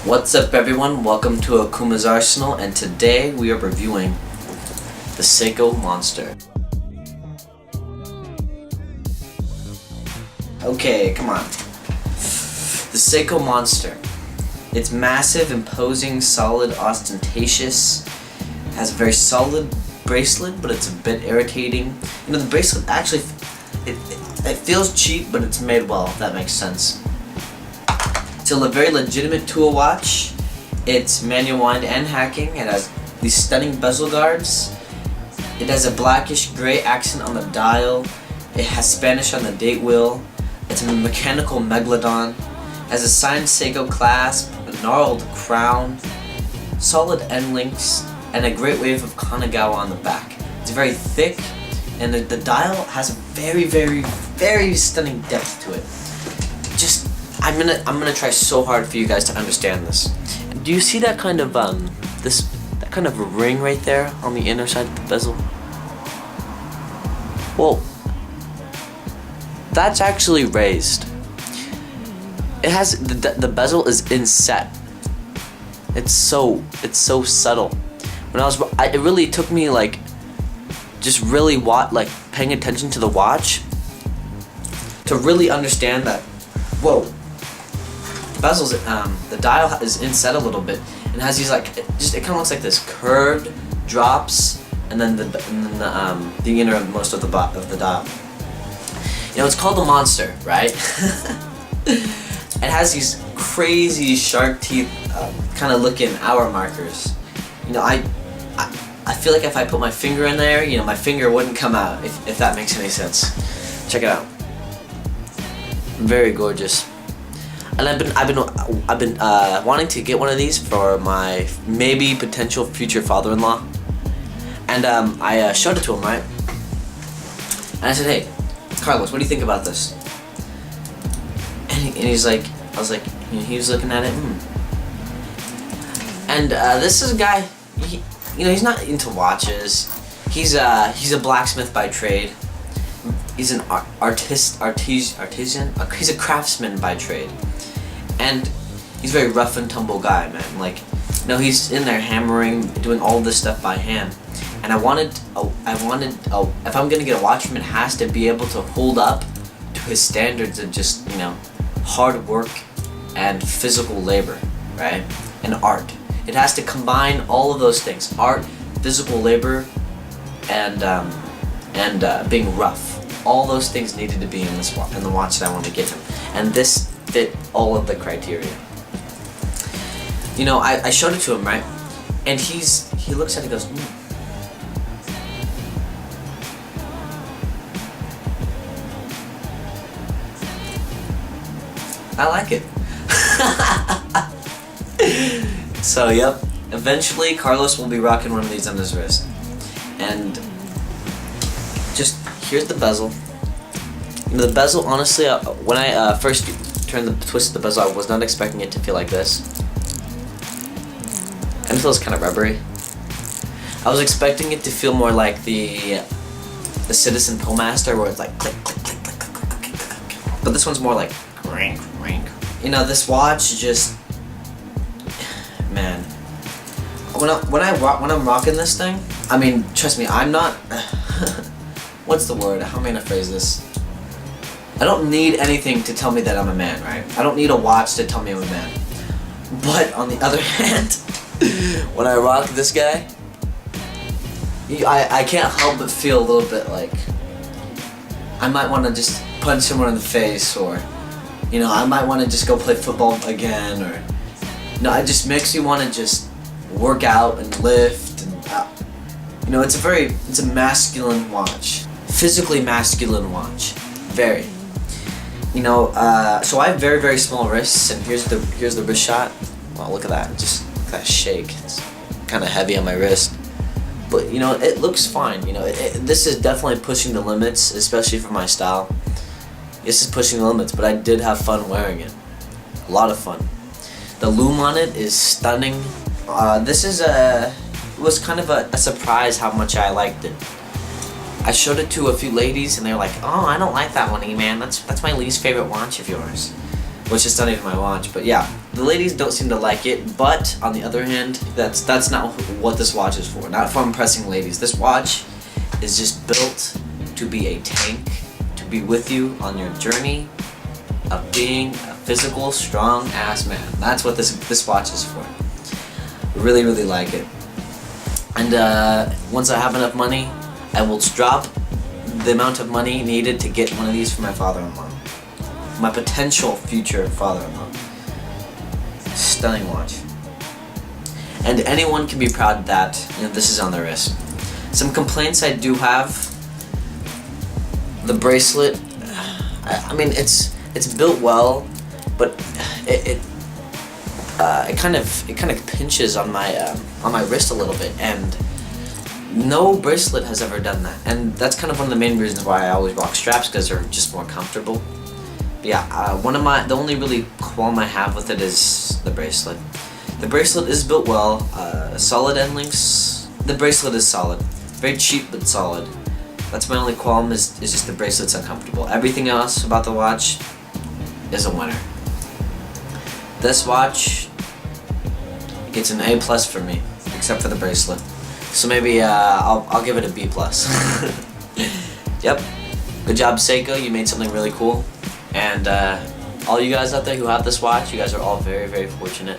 What's up everyone, welcome to Akuma's Arsenal, and today we are reviewing the Seiko Monster. Okay, come on. The Seiko Monster. It's massive, imposing, solid, ostentatious, has a very solid bracelet, but it's a bit irritating. You know, the bracelet actually, it feels cheap, but it's made well, if that makes sense. It's a very legitimate tool watch. It's manual wind and hacking. It has these stunning bezel guards. It has a blackish gray accent on the dial. It has Spanish on the date wheel. It's a mechanical Megladon. It has a signed Seiko clasp, a gnarled crown, solid end links, and a great wave of Kanagawa on the back. It's very thick, and the dial has a very stunning depth to it. I'm gonna try so hard for you guys to understand this. Do you see that kind of that kind of ring right there on the inner side of the bezel? Well, that's actually raised. It has the bezel is inset. It's so subtle. When it really took me like just really paying attention to the watch to really understand that. Whoa. The bezel's the dial is inset a little bit and has these it kind of looks like this curved drops and then the innermost of the dial. You know, it's called the Monster, right? It has these crazy shark teeth kind of looking hour markers. You know, I feel like if I put my finger in there, you know, my finger wouldn't come out, if that makes any sense. Check it out. Very gorgeous. And I've been wanting to get one of these for my maybe potential future father-in-law. And I showed it to him, right? And I said, "Hey, Carlos, what do you think about this?" And he's like, he was looking at it. And this is a guy. You know, he's not into watches. He's a blacksmith by trade. He's an artisan. He's a craftsman by trade, and he's a very rough and tumble guy, man. Like, you know, he's in there hammering, doing all this stuff by hand. And I wanted, if I'm gonna get a watch from him, it has to be able to hold up to his standards of just, you know, hard work and physical labor, right? And art. It has to combine all of those things: art, physical labor, and being rough. All those things needed to be in the watch that I wanted to get him, and this fit all of the criteria. You know, I showed it to him, right, and he looks at it and goes, I like it. So yep, eventually Carlos will be rocking one of these on his wrist, and just here's the bezel. You know, the bezel, honestly, when I first twisted the bezel, I was not expecting it to feel like this. And it feels kind of rubbery. I was expecting it to feel more like the Citizen Pullmaster, where it's like click, click, click, click, click, click, click, click. But this one's more like rink, rink. You know, this watch just, man. When I'm rocking this thing, I mean, trust me, I'm not. What's the word? How am I gonna phrase this? I don't need anything to tell me that I'm a man, right? I don't need a watch to tell me I'm a man. But on the other hand, when I rock this guy, I can't help but feel a little bit like I might want to just punch someone in the face, or, you know, I might want to just go play football again, or, you know, it just makes you want to just work out and lift, and you know, it's a masculine watch. Physically masculine watch, very. You know, so I have very small wrists, and here's the wrist shot. Wow, look at that! Just look at that shake. It's kind of heavy on my wrist, but you know, it looks fine. You know, this is definitely pushing the limits, especially for my style. This is pushing the limits, but I did have fun wearing it. A lot of fun. The loom on it is stunning. It was kind of a surprise how much I liked it. I showed it to a few ladies and they're like, "Oh, I don't like that one, E-Man. That's my least favorite watch of yours." which is not even my watch. But yeah, the ladies don't seem to like it, but on the other hand, that's not what this watch is for. Not for impressing ladies. This watch is just built to be a tank, to be with you on your journey of being a physical, strong ass man. That's what this watch is for. Really, really like it. And once I have enough money, I will drop the amount of money needed to get one of these for my father-in-law. My potential future father-in-law. Stunning watch. And anyone can be proud that this is on the wrist. Some complaints I do have. The bracelet. I mean, it's built well, but it kind of pinches on my wrist a little bit, and no bracelet has ever done that. And that's kind of one of the main reasons why I always rock straps, because they're just more comfortable. But yeah, the only really qualm I have with it is the bracelet. The bracelet is built well, solid end links. The bracelet is solid, very cheap but solid. That's my only qualm, is just the bracelet's uncomfortable. Everything else about the watch is a winner. This watch gets an A+ for me, except for the bracelet. So maybe I'll give it a B+. Yep. Good job, Seiko. You made something really cool. And all you guys out there who have this watch, you guys are all very, very fortunate.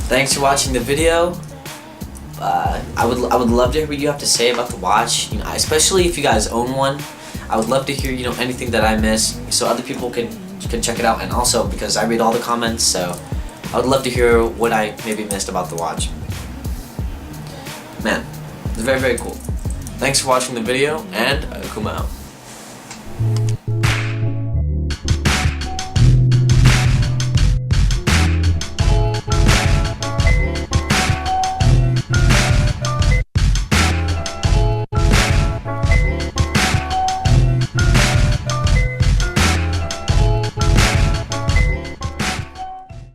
Thanks for watching the video. I would love to hear what you have to say about the watch. Especially if you guys own one. I would love to hear anything that I missed, so other people can check it out. And also because I read all the comments, so I would love to hear what I maybe missed about the watch. Man, it's very, very cool. Thanks for watching the video, and Akuma out.